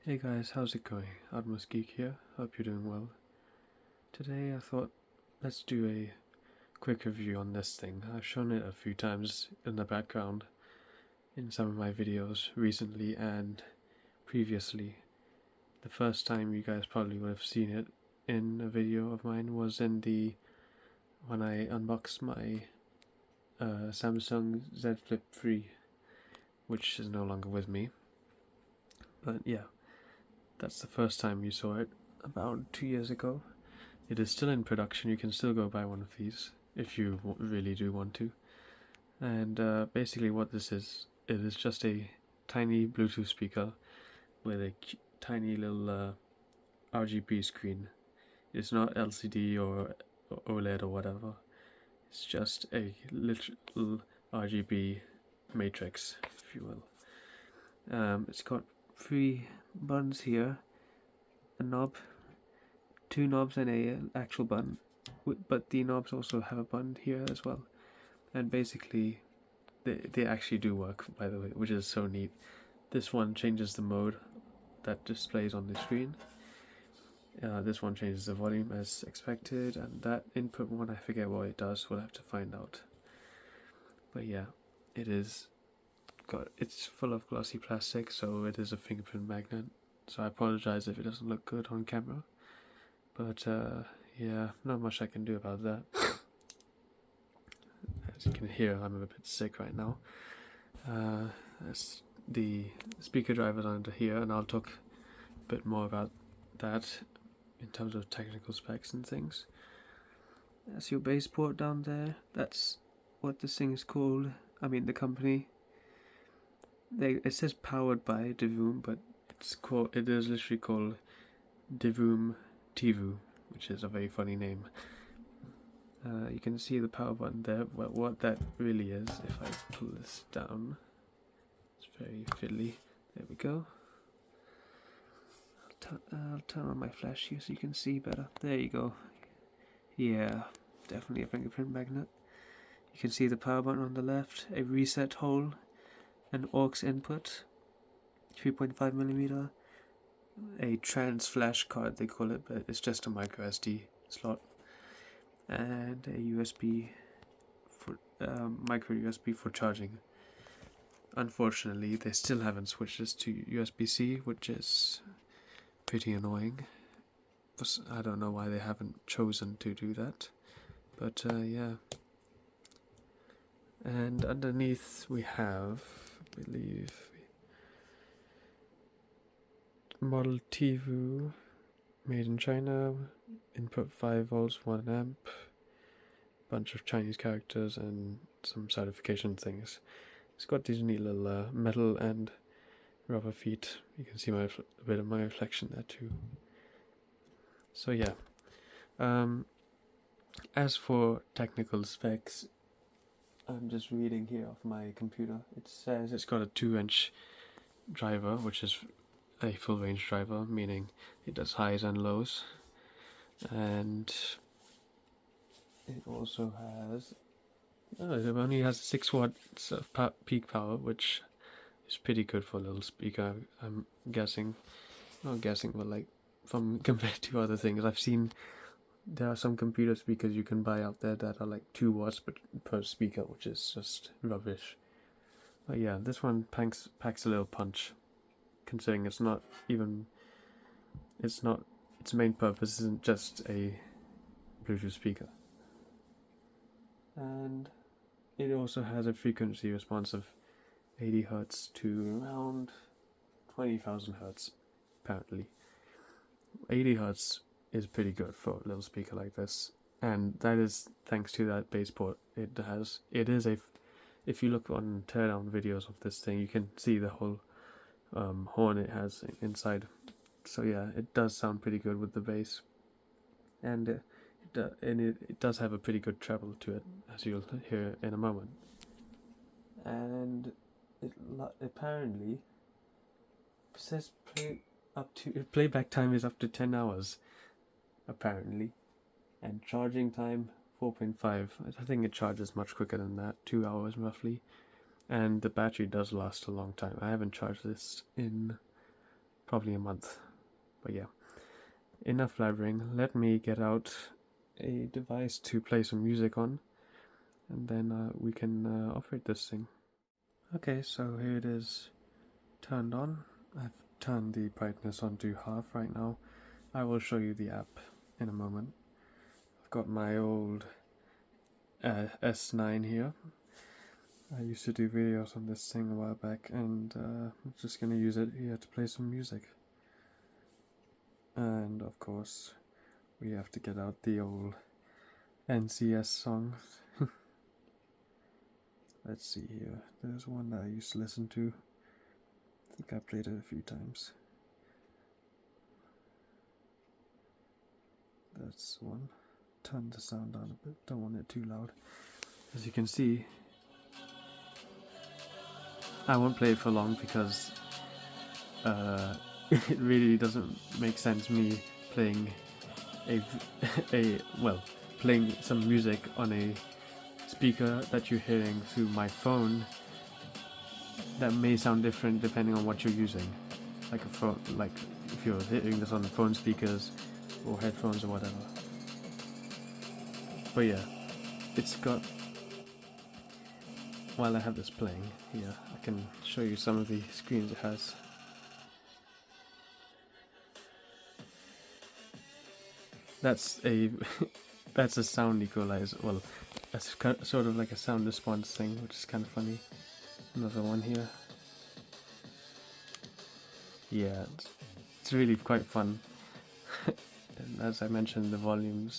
Hey guys, how's it going? Atmos Geek here. Hope you're doing well. Today I thought let's do a quick review on this thing. I've shown it a few times in the background in some of my videos recently and previously. The first time you guys probably would have seen it in a video of mine was when I unboxed my Samsung Z Flip 3, which is no longer with me. But yeah, that's the first time you saw it, about 2 years ago. It is still in production. You can still go buy one of these if you really do want to. And basically what this is, it is just a tiny Bluetooth speaker with a tiny little RGB screen. It's not LCD or OLED or whatever. It's just a little RGB matrix, if you will. It's got 3 buttons here, a knob, 2 knobs and a actual button, but the knobs also have a button here as well. And basically they actually do work, by the way, which is so neat. This one changes the mode that displays on the screen. This one changes the volume as expected, and that input one, I forget what it does, we'll have to find out. But yeah, it's full of glossy plastic, so it is a fingerprint magnet, so I apologize if it doesn't look good on camera. But yeah, not much I can do about that. As you can hear, I'm a bit sick right now. The speaker drivers under here, and I'll talk a bit more about that in terms of technical specs and things. That's your base port down there. That's what this thing is called. I mean, the company. It says powered by Divoom, but it is literally called Divoom Tivoo, which is a very funny name. You can see the power button there, but what that really is, if I pull this down, it's very fiddly. There we go. I'll turn on my flash here so you can see better. There you go. Yeah, definitely a fingerprint magnet. You can see the power button on the left, a reset hole, an aux input, 3.5mm, a trans flash card they call it, but it's just a micro SD slot, and a micro USB for charging. Unfortunately, they still haven't switched this to USB-C, which is pretty annoying. I don't know why they haven't chosen to do that, but yeah. And underneath we have, I believe, model Tivoo, made in China, input 5 volts, 1 amp, bunch of Chinese characters and some certification things. It's got these neat little metal and rubber feet. You can see a bit of my reflection there too. So yeah, as for technical specs, I'm just reading here off my computer. It says it's got a 2-inch driver, which is a full range driver, meaning it does highs and lows, and it also has it only has 6 watts of peak power, which is pretty good for a little speaker. I'm guessing, not guessing, but like from compared to other things I've seen, there are some computer speakers you can buy out there that are like 2 watts per speaker, which is just rubbish. But yeah, this one packs a little punch, considering its main purpose isn't just a Bluetooth speaker. And it also has a frequency response of 80 Hz to around 20,000 Hz, apparently. 80 Hz is pretty good for a little speaker like this, and that is thanks to that base port. If you look on teardown videos of this thing, you can see the whole horn it has inside. So yeah, it does sound pretty good with the bass, and it does have a pretty good treble to it, as you'll hear in a moment. And it apparently says playback time is up to 10 hours, apparently, and charging time 4.5. I think it charges much quicker than that, 2 hours roughly, and the battery does last a long time. I haven't charged this in probably a month. But yeah, enough blabbering. Let me get out a device to play some music on, and then we can operate this thing. Okay, so here it is turned on. I've turned the brightness on to half right now. I will show you the app in a moment. I've got my old S9 here. I used to do videos on this thing a while back, and I'm just gonna use it here to play some music. And of course, we have to get out the old NCS songs. Let's see here. There's one that I used to listen to. I think I played it a few times. That's one. Turn the sound down a bit. Don't want it too loud. As you can see, I won't play it for long because it really doesn't make sense me playing playing some music on a speaker that you're hearing through my phone that may sound different depending on what you're using, like a phone, like if you're hearing this on phone speakers or headphones or whatever. But yeah, it's got, while I have this playing here, I can show you some of the screens it has. That's a that's a sound equalizer. Well, that's sort of like a sound response thing, which is kind of funny. Another one here. Yeah, it's really quite fun. And as I mentioned, the volume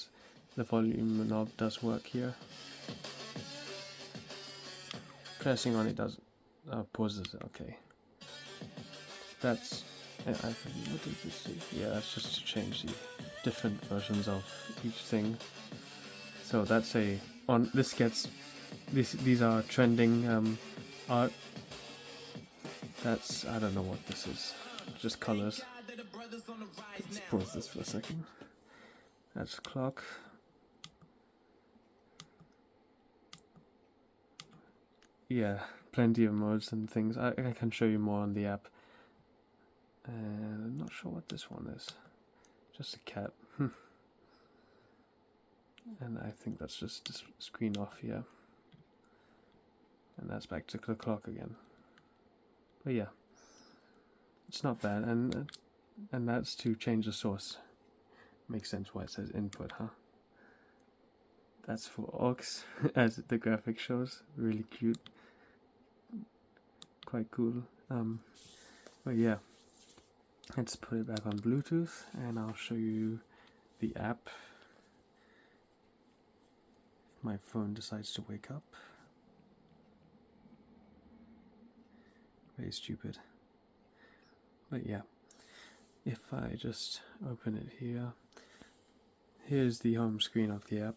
knob does work here. Pressing on it does pauses it. Okay, that's what did this do? Yeah, that's just to change the different versions of each thing. So that's these are trending art. That's, I don't know what this is, just colors. Let's pause this for a second. That's clock. Yeah, plenty of modes and things. I can show you more on the app. And I'm not sure what this one is. Just a cat. And I think that's just the screen off here. And that's back to the clock again. But yeah, it's not bad. And that's to change the source. Makes sense why it says input, huh? That's for aux, as the graphic shows. Really cute. Quite cool. But yeah, let's put it back on Bluetooth, and I'll show you the app. If my phone decides to wake up. Very stupid. But yeah, if I just open it here, here's the home screen of the app.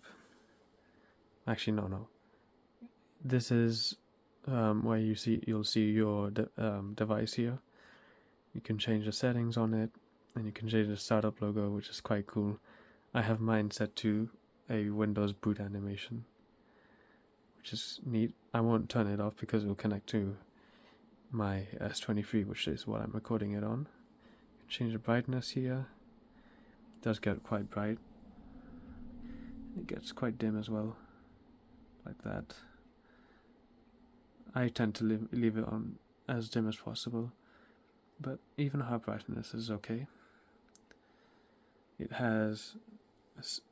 Actually, no. This is where you'll see your device here. You can change the settings on it, and you can change the startup logo, which is quite cool. I have mine set to a Windows boot animation, which is neat. I won't turn it off because it will connect to my S23, which is what I'm recording it on. You can change the brightness here. It does get quite bright. It gets quite dim as well, like that. I tend to leave it on as dim as possible, but even high brightness is okay. It has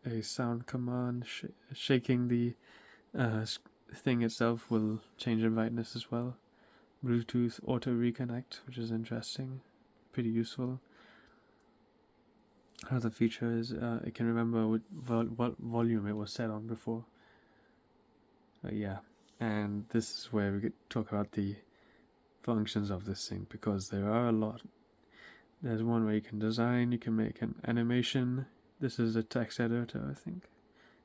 a sound command. Shaking the thing itself will change the brightness as well. Bluetooth auto reconnect, which is interesting, pretty useful. Another feature is it can remember what volume it was set on before. Yeah, and this is where we talk about the functions of this thing, because there are a lot. There's one where you can design, you can make an animation. This is a text editor, I think.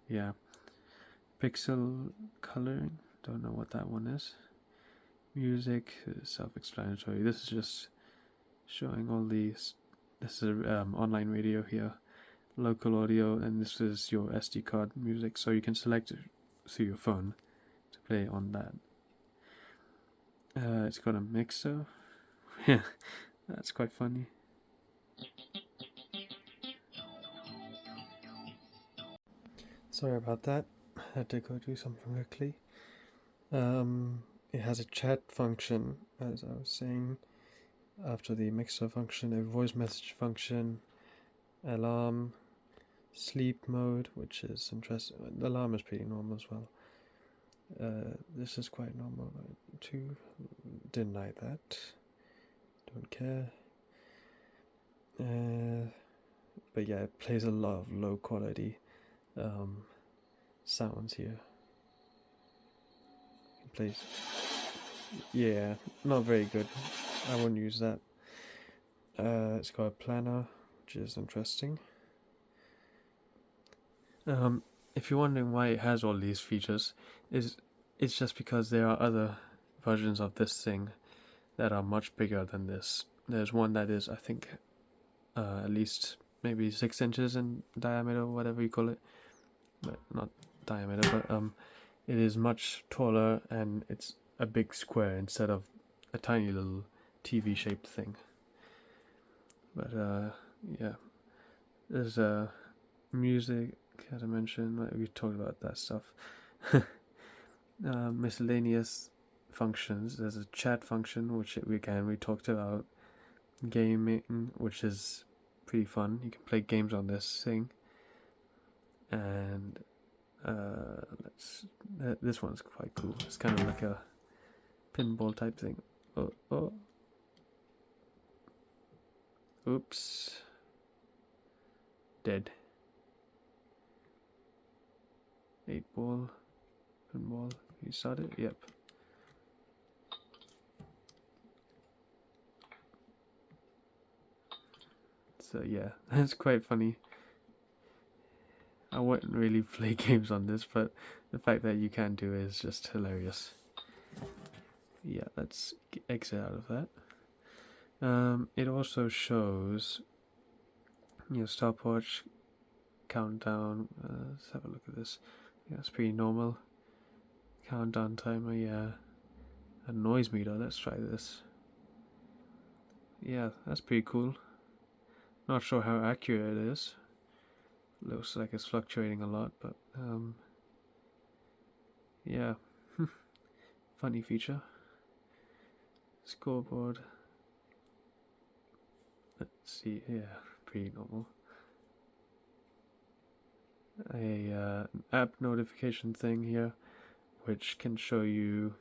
Yeah. Pixel coloring, don't know what that one is. Music is self-explanatory. This is just showing all these. This is online radio here, local audio, and this is your SD card music, so you can select it through your phone to play on that. It's got a mixer. Yeah, that's quite funny. Sorry about that. I had to go do something quickly. It has a chat function, as I was saying, after the mixer function, a voice message function, alarm, sleep mode, which is interesting. The alarm is pretty normal as well. This is quite normal too. Deny that. Don't care. But yeah, it plays a lot of low quality sounds here. It plays. Yeah, not very good. I wouldn't use that. It's got a planner, which is interesting. If you're wondering why it has all these features, it's just because there are other versions of this thing that are much bigger than this. There's one that is, I think, at least maybe 6 inches in diameter, or whatever you call it. But not diameter, but it is much taller, and it's a big square instead of a tiny little TV-shaped thing. But yeah, there's music, as I mentioned. We talked about that stuff. Miscellaneous functions. There's a chat function, which we talked about. Gaming, which is pretty fun. You can play games on this thing. And this one's quite cool. It's kind of like a pinball type thing. Oh. Oops. Dead. 8-ball. Pinball. You started? Yep. So yeah, that's quite funny. I wouldn't really play games on this, but the fact that you can do it is just hilarious. Yeah, let's exit out of that. It also shows your stopwatch, countdown. Let's have a look at this. Yeah, it's pretty normal. Countdown timer, yeah. A noise meter, let's try this. Yeah, that's pretty cool. Not sure how accurate it is. Looks like it's fluctuating a lot, but yeah. Funny feature. Scoreboard. Let's see, yeah, pretty normal. A app notification thing here, which can show you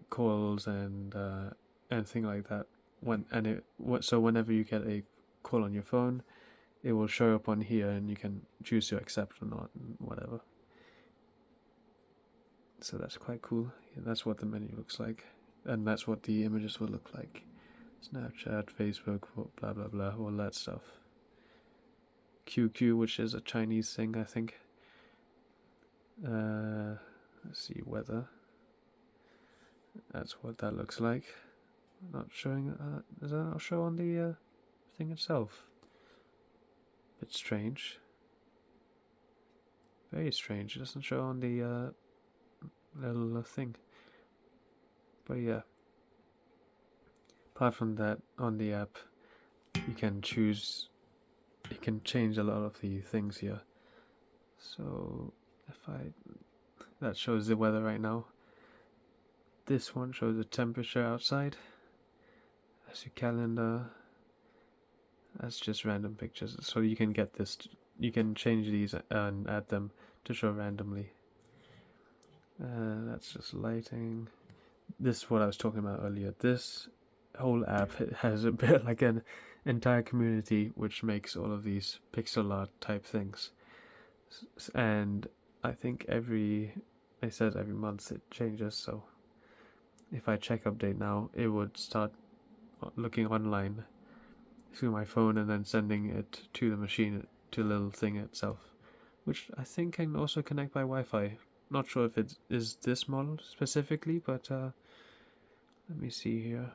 calls and anything like that. So whenever you get a call on your phone, it will show up on here, and you can choose to accept or not, and whatever. So that's quite cool. Yeah, that's what the menu looks like, and that's what the images will look like. Snapchat, Facebook, blah blah blah, all that stuff. QQ, which is a Chinese thing, I think. Let's see, weather. That's what that looks like. Not showing. Does that not show on the thing itself? Bit strange. Very strange. It doesn't show on the little thing. But yeah. Apart from that, on the app, you can choose. You can change a lot of the things here. So that shows the weather right now. This one shows the temperature outside. That's your calendar. That's just random pictures. So you can get this. You can change these and add them to show randomly. That's just lighting. This is what I was talking about earlier. This whole app has a bit like an entire community which makes all of these pixel art type things. And I think it says every month it changes, so if I check update now, it would start looking online through my phone and then sending it to the machine, to the little thing itself, which I think can also connect by Wi-Fi. Not sure if it is this model specifically, but let me see here.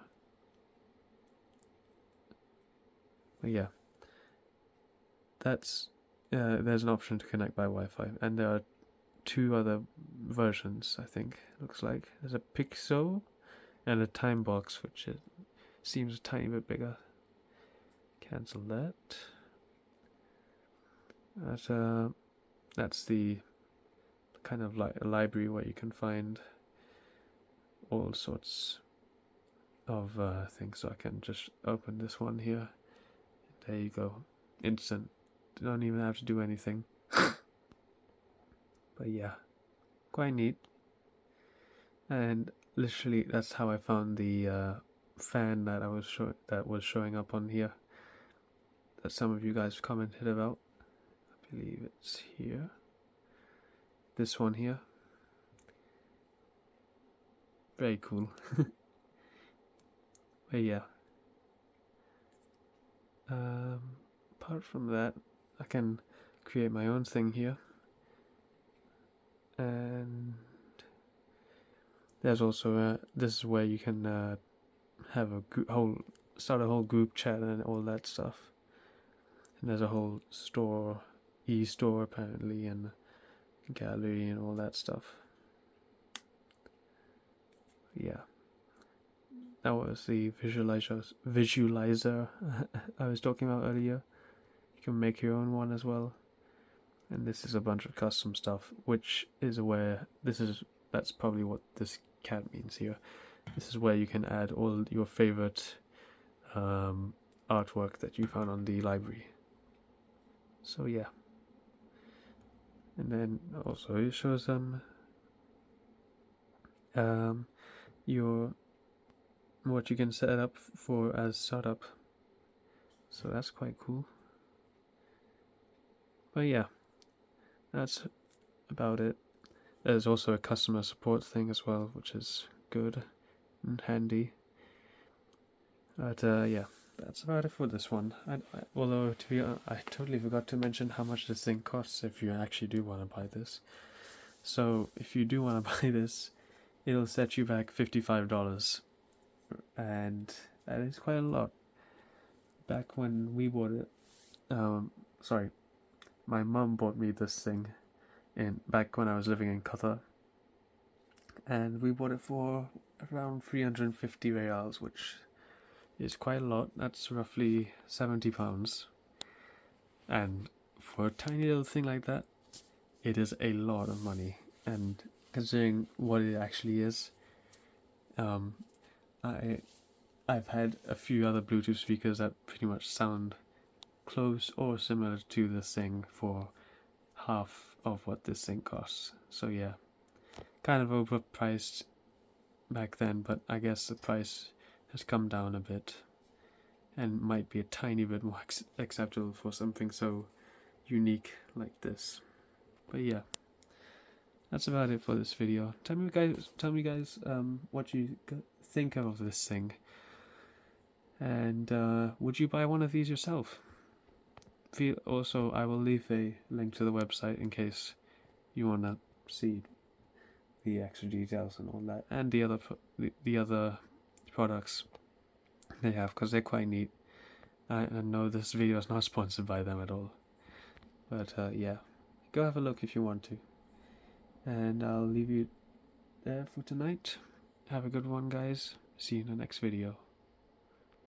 But yeah, that's there's an option to connect by Wi-Fi, and there are 2 other versions, I think. Looks like there's a Pixel and a time box, which seems a tiny bit bigger. Cancel that. that's the kind of like a library where you can find all sorts of things. So I can just open this one here. There you go, instant. Don't even have to do anything. But yeah, quite neat. And literally, that's how I found the fan that was showing up on here, that some of you guys commented about. I believe it's here. This one here. Very cool. But yeah. Apart from that, I can create my own thing here. And there's also this is where you can have a start a whole group chat and all that stuff. And there's a whole store, e-store apparently, and gallery and all that stuff. Yeah, that was the visualizer I was talking about earlier. You can make your own one as well. And this is a bunch of custom stuff, which is where that's probably what this cat means here. This is where you can add all your favorite artwork that you found on the library. So yeah. And then also it shows what you can set up for as startup. So that's quite cool. But yeah, that's about it. There's also a customer support thing as well, which is good and handy. But yeah, that's about it for this one. Although to be honest, I totally forgot to mention how much this thing costs if you actually do want to buy this. So if you do want to buy this, it'll set you back $55, and that is quite a lot. Back when we bought it, my mum bought me this thing back when I was living in Qatar, and we bought it for around 350 reals, which is quite a lot. That's roughly £70, and for a tiny little thing like that, it is a lot of money. And considering what it actually is, I've had a few other Bluetooth speakers that pretty much sound close or similar to this thing for half of what this thing costs. So yeah, kind of overpriced back then, but I guess the price has come down a bit and might be a tiny bit more acceptable for something so unique like this. But yeah, that's about it for this video. Tell me guys what you think of this thing, and would you buy one of these yourself? Also, I will leave a link to the website in case you want to see the extra details and all that, and the other products they have, because they're quite neat. I know this video is not sponsored by them at all, but yeah, go have a look if you want to. And I'll leave you there for tonight. Have a good one, guys. See you in the next video.